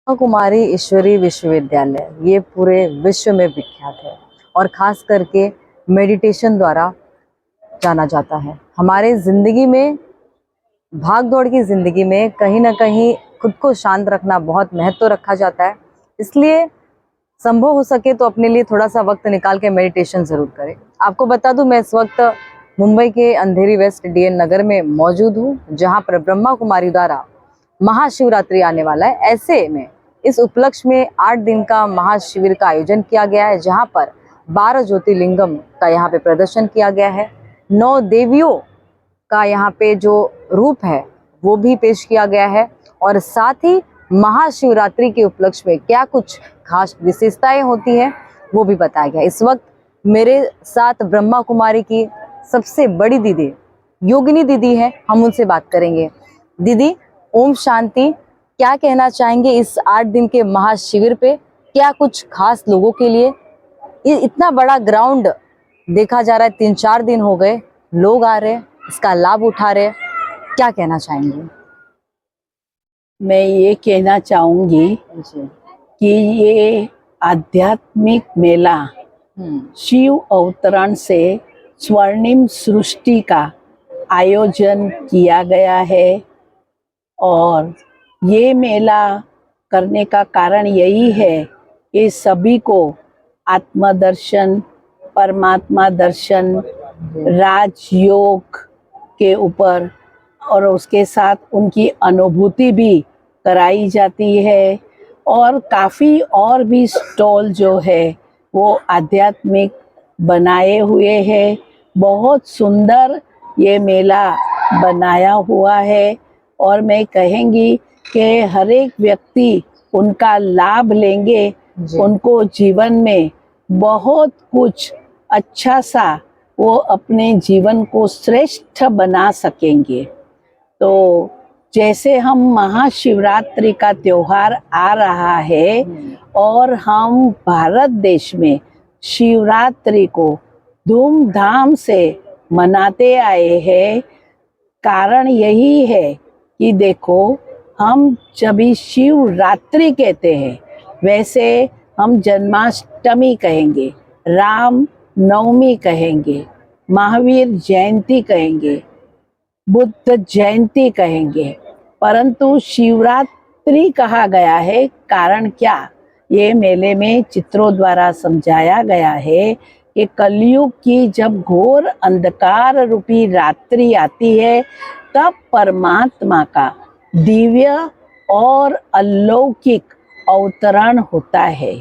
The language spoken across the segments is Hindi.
कुमारी ईश्वरी विश्वविद्यालय ये पूरे विश्व में विख्यात है और खास करके मेडिटेशन द्वारा जाना जाता है। हमारे ज़िंदगी में, भाग दौड़ की ज़िंदगी में कहीं ना कहीं खुद को शांत रखना बहुत महत्व रखा जाता है। इसलिए संभव हो सके तो अपने लिए थोड़ा सा वक्त निकाल के मेडिटेशन ज़रूर करें। आपको बता दूं, मैं इस वक्त मुंबई के अंधेरी वेस्ट डीएन नगर में मौजूद हूँ, जहाँ पर ब्रह्मा कुमारी द्वारा महाशिवरात्रि आने वाला है। ऐसे में इस उपलक्ष्य में 8 दिन का महाशिविर का आयोजन किया गया है, जहाँ पर 12 ज्योतिर्लिंगम का यहाँ पे प्रदर्शन किया गया है। 9 देवियों का यहाँ पे जो रूप है वो भी पेश किया गया है, और साथ ही महाशिवरात्रि के उपलक्ष्य में क्या कुछ खास विशेषताएं होती हैं वो भी बताया गया। इस वक्त मेरे साथ ब्रह्मा कुमारी की सबसे बड़ी दीदी योगिनी दीदी है, हम उनसे बात करेंगे। दीदी, ओम शांति। क्या कहना चाहेंगे इस 8 दिन के महाशिविर पे? क्या कुछ खास लोगों के लिए? ये इतना बड़ा ग्राउंड देखा जा रहा है, 3-4 दिन हो गए, लोग आ रहे हैं, इसका लाभ उठा रहे हैं, क्या कहना चाहेंगे? मैं ये कहना चाहूंगी जी। कि ये आध्यात्मिक मेला शिव अवतरण से स्वर्णिम सृष्टि का आयोजन किया गया है। और ये मेला करने का कारण यही है कि सभी को आत्मदर्शन, परमात्मा दर्शन, राजयोग के ऊपर और उसके साथ उनकी अनुभूति भी कराई जाती है। और काफ़ी और भी स्टॉल जो है वो आध्यात्मिक बनाए हुए हैं। बहुत सुंदर ये मेला बनाया हुआ है, और मैं कहेंगी कि हर एक व्यक्ति उनका लाभ लेंगे, उनको जीवन में बहुत कुछ अच्छा सा वो अपने जीवन को श्रेष्ठ बना सकेंगे। तो जैसे हम महाशिवरात्रि का त्योहार आ रहा है और हम भारत देश में शिवरात्रि को धूमधाम से मनाते आए हैं, कारण यही है कि देखो, हम जब शिवरात्रि कहते हैं, वैसे हम जन्माष्टमी कहेंगे, राम नवमी कहेंगे, महावीर जयंती कहेंगे, बुद्ध जयंती कहेंगे, परंतु शिवरात्रि कहा गया है। कारण क्या? ये मेले में चित्रों द्वारा समझाया गया है कि कलयुग की जब घोर अंधकार रूपी रात्रि आती है, तब परमात्मा का दिव्य और अलौकिक अवतरण होता है।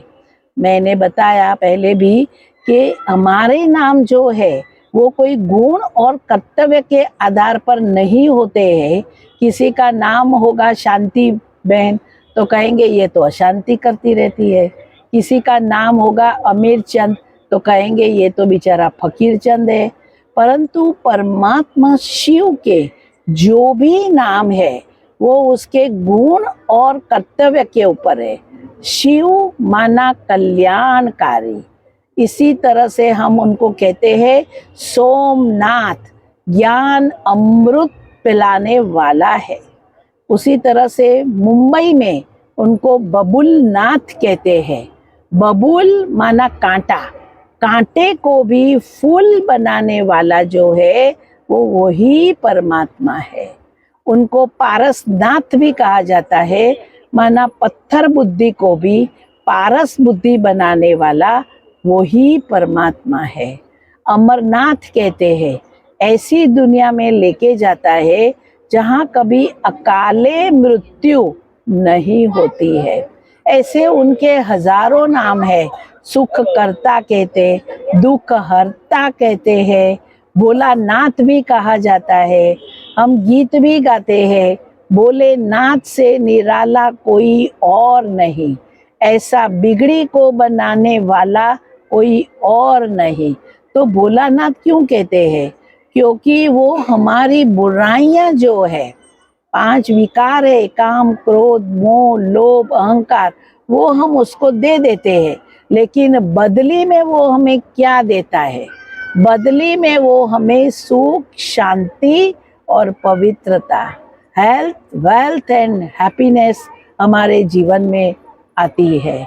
मैंने बताया पहले भी कि हमारे नाम जो है वो कोई गुण और कर्तव्य के आधार पर नहीं होते हैं। किसी का नाम होगा शांति बहन तो कहेंगे ये तो अशांति करती रहती है। किसी का नाम होगा अमीर चंद तो कहेंगे ये तो बेचारा फकीर चंद है। परंतु परमात्मा शिव के जो भी नाम है वो उसके गुण और कर्तव्य के ऊपर है। शिव माना कल्याणकारी। इसी तरह से हम उनको कहते हैं सोमनाथ, ज्ञान अमृत पिलाने वाला है। उसी तरह से मुंबई में उनको बबुलनाथ कहते हैं। बबुल माना कांटा, कांटे को भी फूल बनाने वाला जो है वो वही परमात्मा है। उनको पारसनाथ भी कहा जाता है, माना पत्थर बुद्धि को भी पारस बुद्धि बनाने वाला वही परमात्मा है। अमरनाथ कहते हैं, ऐसी दुनिया में लेके जाता है जहाँ कभी अकाले मृत्यु नहीं होती है। ऐसे उनके हजारों नाम है। सुख करता कहते, दुख हरता कहते हैं, भोलानाथ भी कहा जाता है। हम गीत भी गाते हैं, बोले नाथ से निराला कोई और नहीं, ऐसा बिगड़ी को बनाने वाला कोई और नहीं। तो भोलानाथ क्यों कहते हैं? क्योंकि वो हमारी बुराइयां जो है, 5 विकार है, काम क्रोध मोह लोभ अहंकार, वो हम उसको दे देते हैं। लेकिन बदली में वो हमें क्या देता है? बदली में वो हमें सुख, शांति और पवित्रता, हेल्थ, वेल्थ एंड हैप्पीनेस हमारे जीवन में आती है।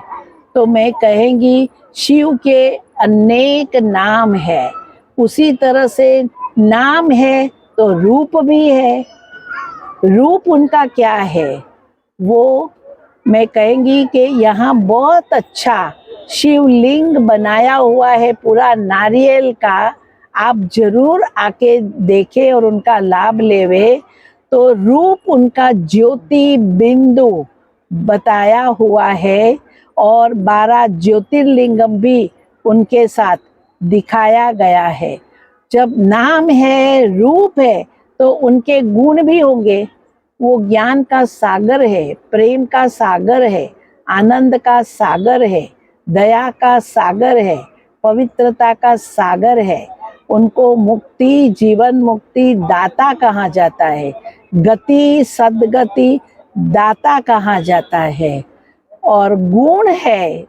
तो मैं कहेंगी शिव के अनेक नाम है, उसी तरह से नाम है तो रूप भी है। रूप उनका क्या है वो मैं कहेंगी कि यहाँ बहुत अच्छा शिवलिंग बनाया हुआ है पूरा नारियल का। आप जरूर आके देखें और उनका लाभ लेवे। तो रूप उनका ज्योति बिंदु बताया हुआ है और 12 ज्योतिर्लिंगम भी उनके साथ दिखाया गया है। जब नाम है, रूप है, तो उनके गुण भी होंगे। वो ज्ञान का सागर है, प्रेम का सागर है, आनंद का सागर है, दया का सागर है, पवित्रता का सागर है। उनको मुक्ति, जीवन मुक्ति दाता कहा जाता है, गति सद्गति दाता कहा जाता है। और गुण है,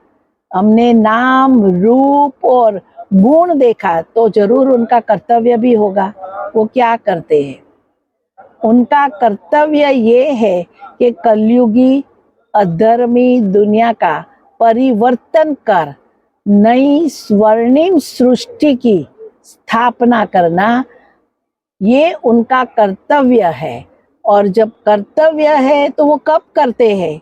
हमने नाम रूप और गुण देखा तो जरूर उनका कर्तव्य भी होगा। वो क्या करते हैं? उनका कर्तव्य ये है कि कलयुगी अधर्मी दुनिया का परिवर्तन कर नई स्वर्णिम सृष्टि की स्थापना करना, ये उनका कर्तव्य है। और जब कर्तव्य है तो वो कब करते हैं?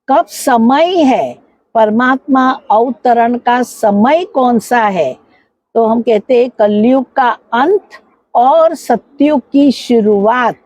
कब समय है? परमात्मा अवतरण का समय कौन सा है? तो हम कहते हैं कलयुग का अंत और सतयुग की शुरुआत,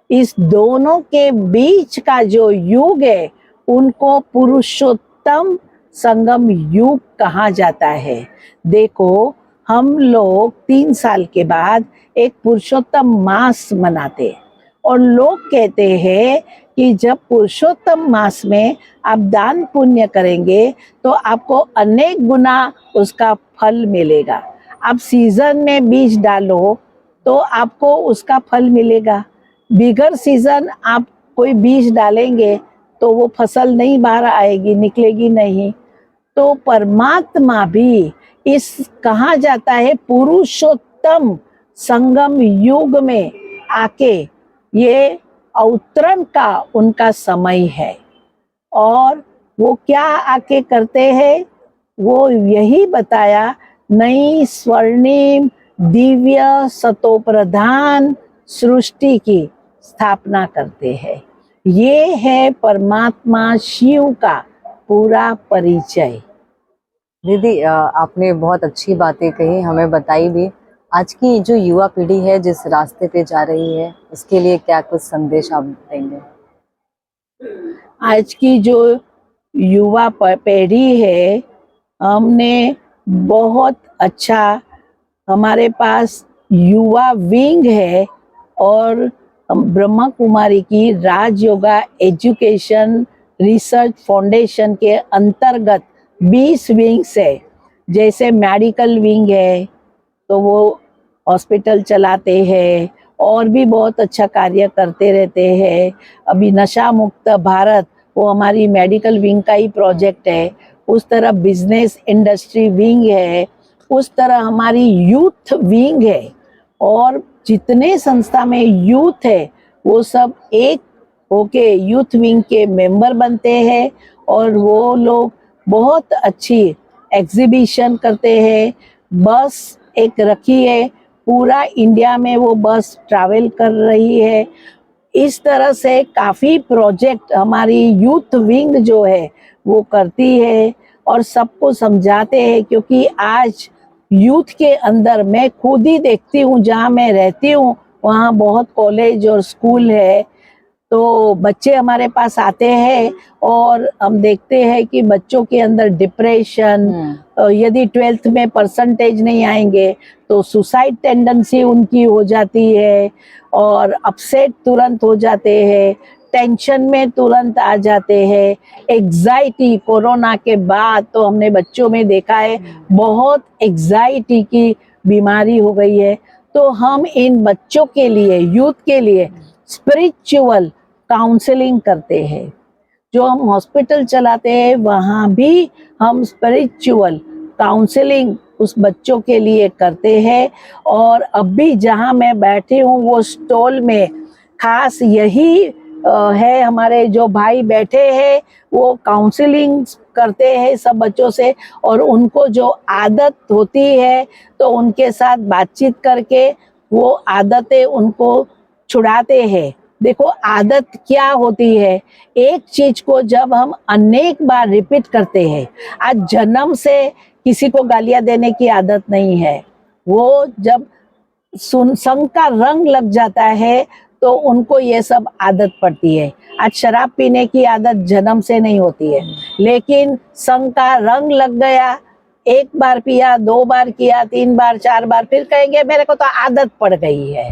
इस दोनों के बीच का जो युग है उनको पुरुषोत्तम संगम युग कहा जाता है। देखो, हम लोग 3 साल के बाद एक पुरुषोत्तम मास मनाते हैं और लोग कहते हैं कि जब पुरुषोत्तम मास में आप दान पुण्य करेंगे तो आपको अनेक गुना उसका फल मिलेगा। आप सीजन में बीज डालो तो आपको उसका फल मिलेगा। बिगर सीजन आप कोई बीज डालेंगे तो वो फसल नहीं बाहर आएगी, निकलेगी नहीं। तो परमात्मा भी इस कहा जाता है पुरुषोत्तम संगम युग में आके ये अवतरण का उनका समय है। और वो क्या आके करते हैं? वो यही बताया, नई स्वर्णिम दिव्य सतोप्रधान सृष्टि की स्थापना करते हैं। ये है परमात्मा शिव का पूरा परिचय। दीदी आपने बहुत अच्छी बातें कही, हमें बताई भी। आज की जो युवा पीढ़ी है जिस रास्ते पे जा रही है, उसके लिए क्या कुछ संदेश आप देंगे? आज की जो युवा पीढ़ी है, हमने बहुत अच्छा, हमारे पास युवा विंग है और ब्रह्मा कुमारी की राज योगा एजुकेशन रिसर्च फाउंडेशन के अंतर्गत 20 विंग्स है। जैसे मेडिकल विंग है तो वो हॉस्पिटल चलाते हैं और भी बहुत अच्छा कार्य करते रहते हैं। अभी नशा मुक्त भारत वो हमारी मेडिकल विंग का ही प्रोजेक्ट है। उस तरह बिजनेस इंडस्ट्री विंग है, उस तरह हमारी यूथ विंग है। और जितने संस्था में यूथ है वो सब एक होके यूथ विंग के मेंबर बनते हैं और वो लोग बहुत अच्छी एग्जीबिशन करते हैं। बस एक रखी है, पूरा इंडिया में वो बस ट्रैवल कर रही है। इस तरह से काफ़ी प्रोजेक्ट हमारी यूथ विंग जो है वो करती है और सबको समझाते हैं। क्योंकि आज यूथ के अंदर मैं खुद ही देखती हूँ, जहाँ मैं रहती हूँ वहाँ बहुत कॉलेज और स्कूल है। तो बच्चे हमारे पास आते हैं और हम देखते हैं कि बच्चों के अंदर डिप्रेशन, यदि 12th में परसेंटेज नहीं आएंगे तो सुसाइड टेंडेंसी उनकी हो जाती है और अपसेट तुरंत हो जाते हैं, टेंशन में तुरंत आ जाते हैं। एग्जाइटी कोरोना के बाद तो हमने बच्चों में देखा है बहुत एग्जाइटी की बीमारी हो गई है। तो हम इन बच्चों के लिए, यूथ के लिए स्पिरिचुअल काउंसलिंग करते हैं। जो हम हॉस्पिटल चलाते हैं वहाँ भी हम स्पिरिचुअल काउंसलिंग उस बच्चों के लिए करते हैं। और अभी जहाँ मैं बैठी हूँ वो स्टॉल में खास यही है, हमारे जो भाई बैठे हैं वो काउंसलिंग करते हैं सब बच्चों से, और उनको जो आदत होती है तो उनके साथ बातचीत करके वो आदतें उनको छुड़ाते हैं। देखो आदत क्या होती है, एक चीज को जब हम अनेक बार रिपीट करते हैं, आज जन्म से किसी को गालियां देने की आदत नहीं है, वो जब संग का रंग लग जाता है तो उनको ये सब आदत पड़ती है। आज शराब पीने की आदत जन्म से नहीं होती है, लेकिन संग का रंग लग गया, एक बार पिया, 2 बार किया, 3 बार, 4 बार, फिर कहेंगे मेरे को तो आदत पड़ गई है।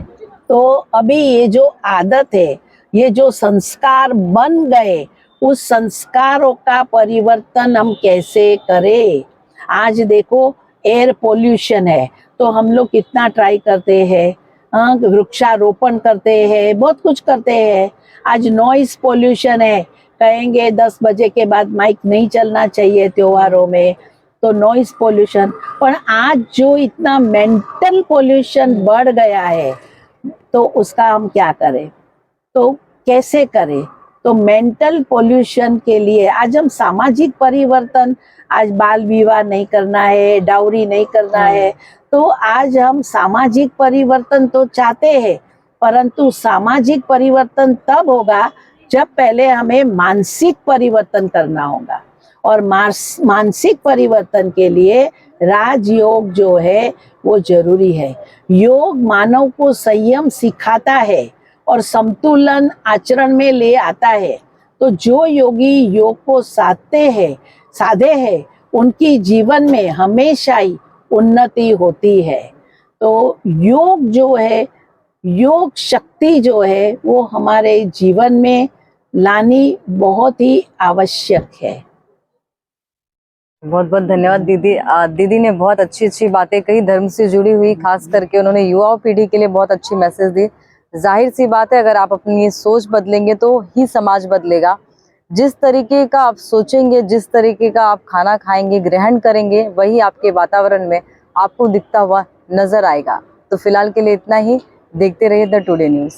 तो अभी ये जो आदत है, ये जो संस्कार बन गए, उस संस्कारों का परिवर्तन हम कैसे करें। आज देखो एयर पोल्यूशन है, तो हम लोग कितना ट्राई करते हैं, वृक्षारोपण करते हैं, बहुत कुछ करते हैं। आज नॉइस पोल्यूशन है, कहेंगे 10 बजे के बाद माइक नहीं चलना चाहिए त्योहारों में, तो नॉइस पोल्यूशन। पर आज जो इतना मेंटल पोल्यूशन बढ़ गया है, तो उसका हम क्या करें, तो कैसे करें। तो मेंटल पोल्यूशन के लिए आज हम सामाजिक परिवर्तन, आज बाल विवाह नहीं करना है, डाउरी नहीं करना है, तो आज हम सामाजिक परिवर्तन तो चाहते हैं, परंतु सामाजिक परिवर्तन तब होगा जब पहले हमें मानसिक परिवर्तन करना होगा। और मानसिक परिवर्तन के लिए राजयोग जो है वो जरूरी है। योग मानव को संयम सिखाता है और संतुलन आचरण में ले आता है। तो जो योगी योग को साधे हैं, उनकी जीवन में हमेशा ही उन्नति होती है। तो योग जो है, योग शक्ति जो है वो हमारे जीवन में लानी बहुत ही आवश्यक है। बहुत बहुत धन्यवाद दीदी। दीदी ने बहुत अच्छी अच्छी बातें कही, धर्म से जुड़ी हुई, खास करके उन्होंने युवा पीढ़ी के लिए बहुत अच्छी मैसेज दी। जाहिर सी बात है, अगर आप अपनी सोच बदलेंगे तो ही समाज बदलेगा। जिस तरीके का आप सोचेंगे, जिस तरीके का आप खाना खाएंगे, ग्रहण करेंगे, वही आपके वातावरण में आपको दिखता हुआ नजर आएगा। तो फिलहाल के लिए इतना ही। देखते रहिए द टुडे न्यूज़।